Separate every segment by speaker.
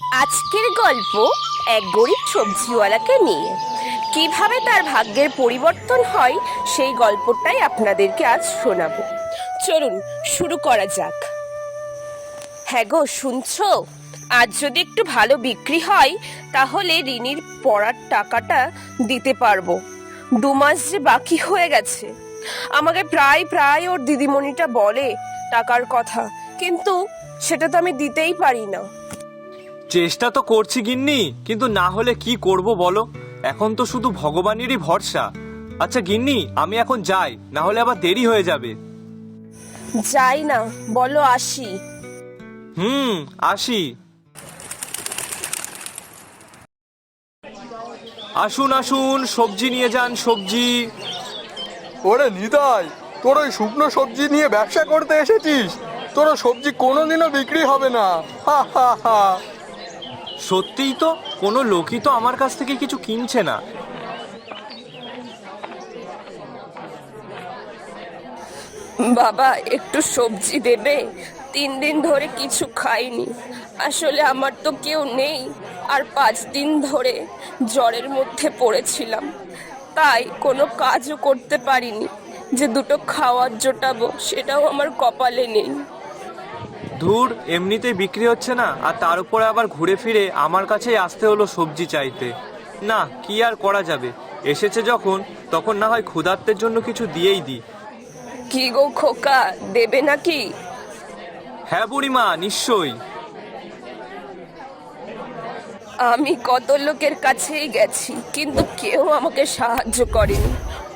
Speaker 1: আজকের গল্প এক গরিব সবজিওয়ালাকে নিয়ে। কিভাবে তার ভাগ্যের পরিবর্তন হয় সেই গল্পটাই আপনাদেরকে আজ শোনাবো। চলুন শুরু করা যাক। হ্যাঁ গো, শুনছো? আজ যদি একটু ভালো বিক্রি হয় তাহলে ঋণীর পড়ার টাকাটা দিতে পারবো। 2 মাস যে বাকি হয়ে গেছে। আমাকে প্রায় প্রায় ওর দিদিমণিটা বলে টাকার কথা, কিন্তু সেটা তো আমি দিতেই পারি না।
Speaker 2: চেষ্টা তো করছি গিন্নি, কিন্তু না হলে কি করব বলো? এখন তো শুধু ভগবানেরই ভরসা। আচ্ছা গিন্নি, আমি এখন যাই, না হলে আবার দেরি হয়ে যাবে।
Speaker 1: যাই না, বলো আসি।
Speaker 2: আসি। আসুন আসুন, সবজি নিয়ে যান, সবজি।
Speaker 3: ওরে নিতাই, তোর ওই শুকনো সবজি নিয়ে ব্যবসা করতে এসেছিস? তোর সবজি কোনোদিনও বিক্রি হবে না। হা হা হা।
Speaker 2: সত্যিই তো, কোনো লোকই তো আমার কাছ থেকে কিছু কিনছে না।
Speaker 1: বাবা, একটু সবজি দেবে? 3 দিন ধরে কিছু খাইনি। আসলে আমার তো কেউ নেই, আর 5 দিন ধরে জ্বরের মধ্যে পড়েছিলাম, তাই কোনো কাজও করতে পারিনি। যে দুটো খাওয়ার জোটাবো সেটাও আমার কপালে নেই।
Speaker 2: ধুর, এমনিতেই বিক্রি হচ্ছে না, আর তার উপরে আবার ঘুরে ফিরে আমার কাছেই আসতে হলো সবজি চাইতে। না, কি আর করা যাবে, এসেছে যখন তখন না হয় ক্ষুধার্তের জন্য কিছু দিয়েই দিই।
Speaker 1: কি গো খোকা, দেবে নাকি?
Speaker 2: হ্যাঁ বুড়িমা, নিশ্চয়ই।
Speaker 1: আমি কত লোকের কাছেই গেছি, কিন্তু কেউ আমাকে সাহায্য করেনি।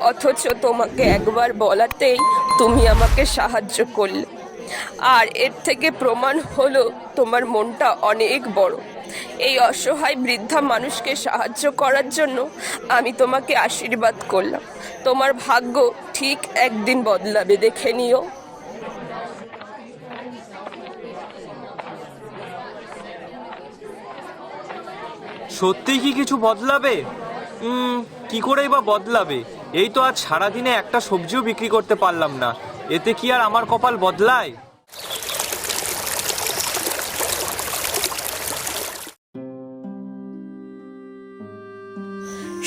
Speaker 1: অথচ তোমাকে একবার বলাতেই তুমি আমাকে সাহায্য করলে। আর এর থেকে প্রমাণ হলো তোমার মনটা অনেক বড়। এই অসহায় বৃদ্ধা মানুষকে সাহায্য করার জন্য আমি তোমাকে আশীর্বাদ করলাম। তোমার ভাগ্য ঠিক একদিন বদলাবে, দেখে নিও।
Speaker 2: সত্যিই কি কিছু বদলাবে? কি করেই বা বদলাবে? এই তো আজ সারাদিনে একটা সবজিও বিক্রি করতে পারলাম না, এতে কি আর আমার কপাল বদলায়?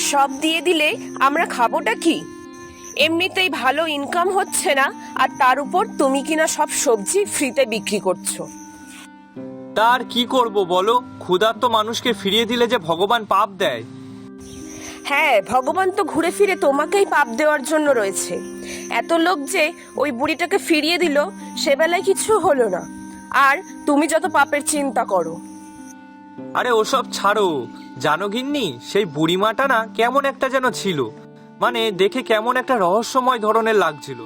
Speaker 1: সব দিয়ে দিলে আমরা খাবোটা কি? এমনিতেই ভালো ইনকাম হচ্ছে না, আর তার উপর তুমি কিনা সব সবজি ফ্রিতে বিক্রি করছো।
Speaker 2: তার কি করব বলো? ক্ষুধার্ত মানুষকে ফিরিয়ে দিলে যে ভগবান পাপ দেয়।
Speaker 1: হ্যাঁ, ভগবান তো ঘুরে ফিরে তোমাকেই পাপ দেওয়ার জন্য রয়েছে। এত লোক যে ওই বুড়িটাকে ফিরিয়ে দিল, সে বেলায় কিছু হলো না, আর তুমি যত পাপের চিন্তা করো।
Speaker 2: আরে ওসব ছাড়ো। জানো গিন্নি, সেই বুড়িমাটা না কেমন একটা যেন ছিল, মানে দেখে কেমন একটা রহস্যময় ধরনের লাগছিল।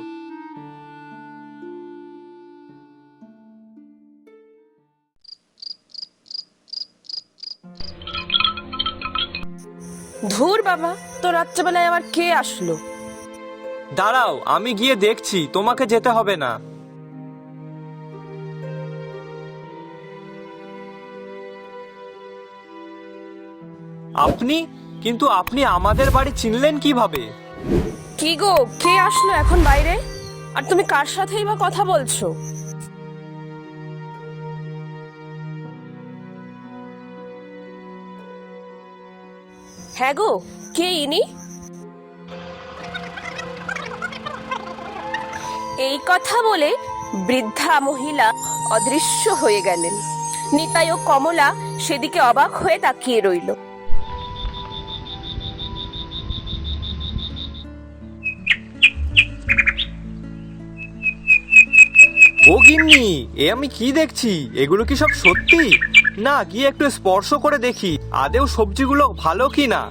Speaker 1: ধুর বাবা, তো রাত্রেবেলায় আবার কে আসলো?
Speaker 2: দাঁড়াও, আমি গিয়ে দেখছি, তোমাকে যেতে হবে না। আপনি? কিন্তু আপনি আমাদের বাড়ি চিনলেন কিভাবে?
Speaker 1: কি গো, কে আসলো এখন বাইরে? আর তুমি কার সাথেই বা কথা বলছো? হ্যাঁ গো, কে ইনি? এই কথা বলে বৃদ্ধা মহিলা অদৃশ্য হয়ে গেলেন। নিতাই ও কমলা সেদিকে অবাক হয়ে তাকিয়ে রইল।
Speaker 2: ও গিন্নি, এ আমি কি দেখছি? এগুলো কি সব সত্যি? না, গিয়ে একটু স্পর্শ করে দেখি আদেও সবজিগুলো ভালো কি না।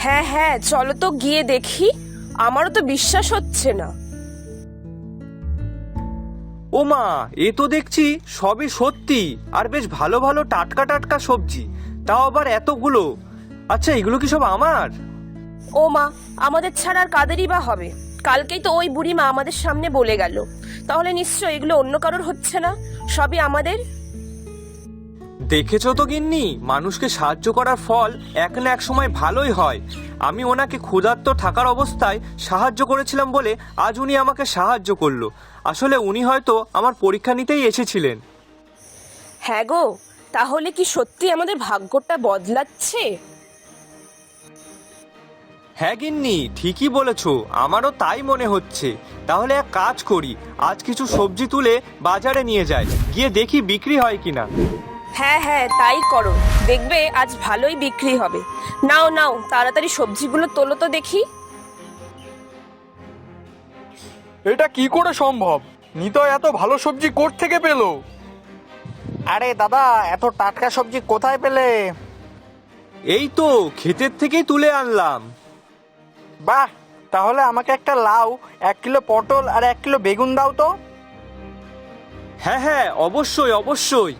Speaker 1: হ্যাঁ হ্যাঁ, চলো তো গিয়ে দেখি। আমারও তো বিশ্বাস হচ্ছে না।
Speaker 2: ও মা, এ তো দেখছি সবই সত্যি, আর বেশ ভালো ভালো টাটকা টাটকা সবজি, তাও আবার এতগুলো। আচ্ছা, এগুলো কি সব আমার?
Speaker 1: ও মা, আমাদের ছাড়া আর কাদেরই বা হবে? কালকেই তো ওই বুড়িমা আমাদের সামনে বলে গেল। তাহলে নিশ্চয় এগুলো অন্য কারোর হচ্ছে না, সবই আমাদের।
Speaker 2: দেখেছো তো গিন্নি, মানুষকে সাহায্য করার ফল এক না এক সময় ভালোই হয়। আমি ওনাকে ক্ষুধার্ত থাকার অবস্থায় সাহায্য করেছিলাম বলে আজ উনি আমাকে সাহায্য করলো। আসলে উনি হয়তো আমার পরীক্ষা নিতেই এসেছিলেন।
Speaker 1: হ্যাঁ গো, তাহলে কি সত্যি আমাদের ভাগ্যটা বদলাচ্ছে?
Speaker 2: হ্যাঁ গিন্নি, ঠিকই বলেছো, আমারও তাই মনে হচ্ছে। তাহলে এক কাজ করি, আজ কিছু সবজি তুলে বাজারে নিয়ে যাই, গিয়ে দেখি বিক্রি হয় কিনা।
Speaker 1: হ্যাঁ হ্যাঁ, তাই করো, দেখবে আজ ভালোই বিক্রি হবে। নাও নাও, তাড়াতাড়ি সবজিগুলো তোলো তো দেখি।
Speaker 3: এটা কি করে সম্ভব? নিতাই এত ভালো সবজি থেকে পেলো?
Speaker 4: আরে দাদা, এত টাটকা সবজি কোথায় পেলে?
Speaker 2: এই তো ক্ষেতের থেকেই তুলে আনলাম।
Speaker 4: বাহ, তাহলে আমাকে একটা লাউ, 1 কিলো পটল আর 1 কিলো বেগুন দাও তো।
Speaker 2: হ্যাঁ হ্যাঁ, অবশ্যই অবশ্যই।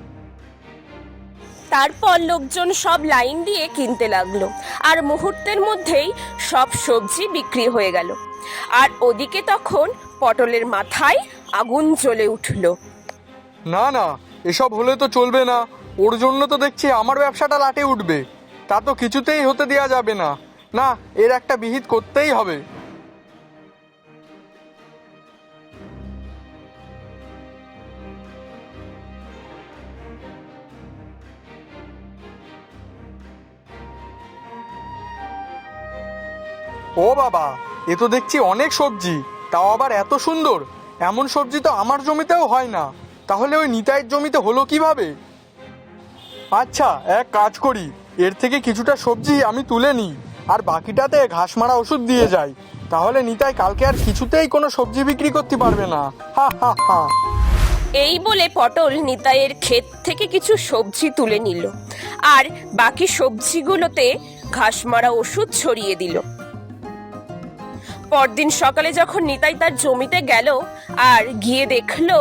Speaker 1: তারপর লোকজন সব লাইন দিয়ে কিনতে লাগলো, আর মুহূর্তের মধ্যেই সব সবজি বিক্রি হয়ে গেল। আর ওদিকে তখন পটলের মাথায় আগুন জ্বলে উঠলো।
Speaker 3: না না, এসব হলে তো চলবে না। ওর জন্য তো দেখছি আমার ব্যবসাটা লাটে উঠবে। তা তো কিছুতেই হতে দেওয়া যাবে না। না, এর একটা বিহিত করতেই হবে। ও বাবা, এ তো দেখছি অনেক সবজি, তাও আবার এত সুন্দর। এমন সবজি তো আমার জমিতেও হয় না। তাহলে ওই নিতাইয়ের জমিতে হলো কিভাবে? আচ্ছা, এক কাজ করি, এর থেকে কিছুটা সবজি আমি তুলে নিই, আর বাকিটাতে ঘাস মারা ওষুধ দিয়ে যাই। তাহলে নিতাই কালকে আর কিছুতেই কোনো সবজি বিক্রি করতে পারবে না। হা হা হা।
Speaker 1: এই বলে পটল নিতাইয়ের ক্ষেত থেকে কিছু সবজি তুলে নিল, আর বাকি সবজিগুলোতে ঘাস মারা ওষুধ ছড়িয়ে দিল। পরদিন সকালে যখন নিতাই তার জমিতে গেল আর গিয়ে দেখলো,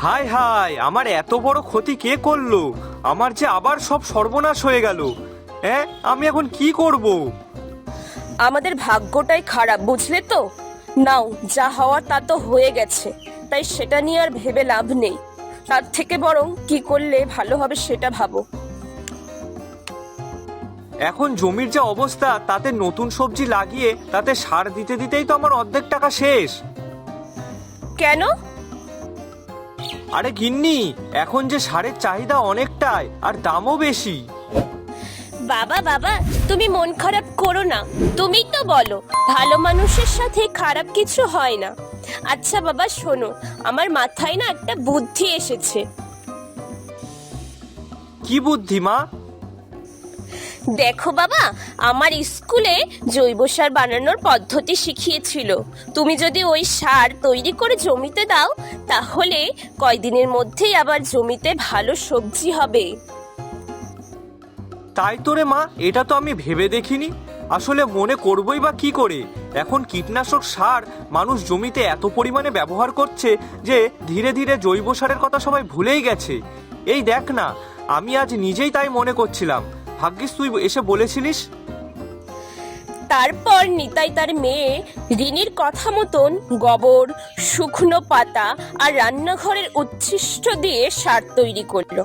Speaker 2: হায় হায়, আমার এত বড় ক্ষতি কে করলো? আমার যে আবার সব সর্বনাশ হয়ে গেল। হ্যাঁ, আমি এখন কি করব?
Speaker 1: আমাদের ভাগ্যটাই খারাপ, বুঝলে তো? নাও, যা হওয়ার তা তো হয়ে গেছে, তাই সেটা নিয়ে আর ভেবে লাভ নেই। তার থেকে বরং কি করলে ভালো হবে সেটা ভাবো।
Speaker 2: এখন জমির যে অবস্থা, তাতে নতুন সবজি লাগিয়ে তাতে সার দিতে দিতেই তো আমার অর্ধেক টাকা শেষ।
Speaker 1: কেন?
Speaker 2: আরে গিন্নি, এখন যে সারের চাহিদা অনেকটাই, আর দামও বেশি।
Speaker 1: বাবা বাবা, তুমি মন খারাপ করো না। তুমি তো বলো ভালো মানুষের সাথে খারাপ কিছু হয় না। আচ্ছা বাবা, শোনো, আমার মাথায় না একটা বুদ্ধি এসেছে।
Speaker 2: কি বুদ্ধি মা?
Speaker 1: দেখো বাবা, আমার স্কুলে জৈব সার বানানোর পদ্ধতি শিখিয়েছিল। তুমি যদি ওই সার তৈরি করে জমিতে দাও, তাহলে কয়দিনের মধ্যেই আবার জমিতে ভালো সবজি হবে।
Speaker 2: তাই তো রে মা, এটা তো আমি ভেবে দেখিনি। আসলে মনে করবই বা কি করে? এখন কীটনাশক সার মানুষ জমিতে এত পরিমাণে ব্যবহার করছে যে ধীরে ধীরে জৈব সারের কথা সবাই ভুলেই গেছে। এই দেখ না, আমি আজ নিজেই তাই মনে করছিলাম। ভাগ্যিস তুই এসে বলেছিলিস।
Speaker 1: তারপর নিতাই তার মেয়ে রিনির কথা মতন গোবর, শুকনো পাতা আর রান্নাঘরের উচ্ছিষ্ট দিয়ে সার তৈরি করলো।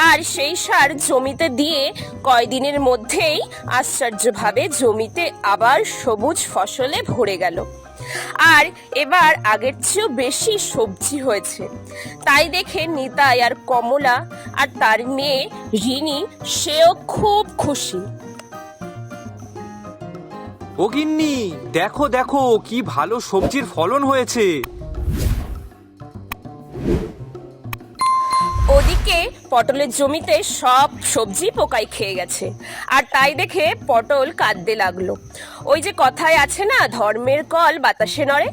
Speaker 1: আর সেই সার জমিতে দিয়ে কয়দিনের মধ্যেই আশ্চর্যভাবে জমিতে আবার সবুজ ফসলে ভরে গেল। আর এবার আগের চেয়েও বেশি সবজি হয়েছে। তাই দেখে নিতাই আর কমলা আর তার মেয়ে রিনি, সেও খুব খুশি।
Speaker 2: ও গিন্নি, দেখো দেখো, কি ভালো সবজির ফলন হয়েছে।
Speaker 1: ওদিকে পটলের জমিতে সব সবজি পোকায় খেয়ে গেছে, আর তাই দেখে পটল কাঁদতে লাগলো। ওই যে কথায় আছে না, ধর্মের কল বাতাসে নড়ে।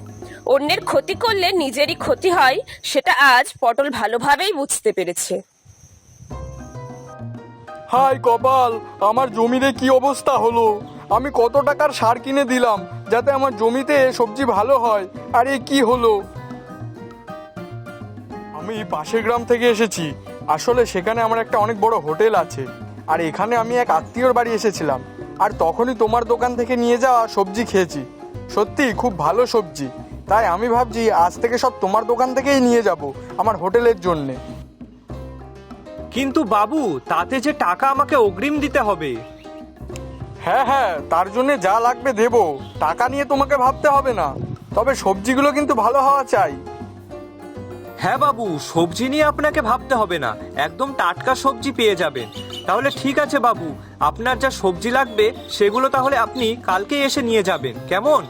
Speaker 1: অন্যের ক্ষতি করলে নিজেরই ক্ষতি হয়, সেটা আজ পটল ভালোভাবেই বুঝতে পেরেছে।
Speaker 3: হাই কপাল, আমার জমিতে কি অবস্থা হলো! আমি কত টাকার সার কিনে দিলাম যাতে আমার জমিতে সবজি ভালো হয়, আর এ কি হলো! আমি পাশের গ্রাম থেকে এসেছি। আসলে সেখানে আমার একটা অনেক বড় হোটেল আছে, আর এখানে আমি এক আত্মীয়র বাড়ি এসেছিলাম, আর তখনই তোমার দোকান থেকে নিয়ে যাওয়া সবজি খেয়েছি। সত্যি খুব ভালো সবজি। তাই আমি ভাবছি আজ থেকে সব তোমার দোকান থেকেই নিয়ে যাব আমার হোটেলের জন্যে।
Speaker 2: কিন্তু বাবু, তাতে যে টাকা আমাকে অগ্রিম দিতে হবে।
Speaker 3: হ্যাঁ হ্যাঁ, তার জন্য যা লাগবে দেবো, টাকা নিয়ে তোমাকে ভাবতে হবে না। তবে সবজিগুলো কিন্তু ভালো হওয়া চাই।
Speaker 2: হ্যাঁ বাবু, সবজি নিয়ে আপনাকে ভাবতে হবে না, একদম টাটকা সবজি পেয়ে যাবেন। তাহলে ঠিক আছে বাবু, আপনার যা সবজি লাগবে সেগুলো তাহলে আপনি কালকে এসে নিয়ে যাবেন, কেমন?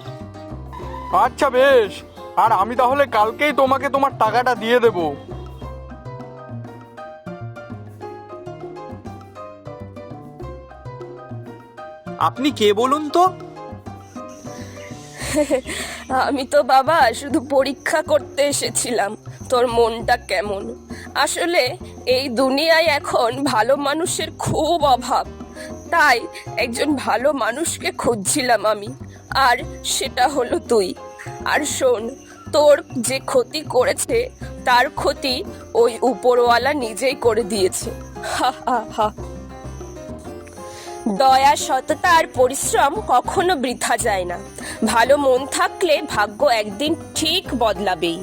Speaker 3: আচ্ছা বেশ, আর আমি তাহলে কালকেই তোমাকে তোমার টাকাটা দিয়ে দেব।
Speaker 2: আপনি কে বলুন তো?
Speaker 1: আমি তো বাবা শুধু পরীক্ষা করতে এসেছিলাম তোর মনটা কেমন। আসলে এই দুনিয়ায় এখন ভালো মানুষের খুব অভাব, তাই একজন ভালো মানুষকে খুঁজছিলাম আমি, আর সেটা হলো তুই। আর শোন, তোর যে ক্ষতি করেছে তার ক্ষতি ওই উপরওয়ালা নিজেই করে দিয়েছে। হা হা হা। দয়া, সততা আর পরিশ্রম কখনো বৃথা যায় না। ভালো মন থাকলে ভাগ্য একদিন ঠিক বদলাবেই।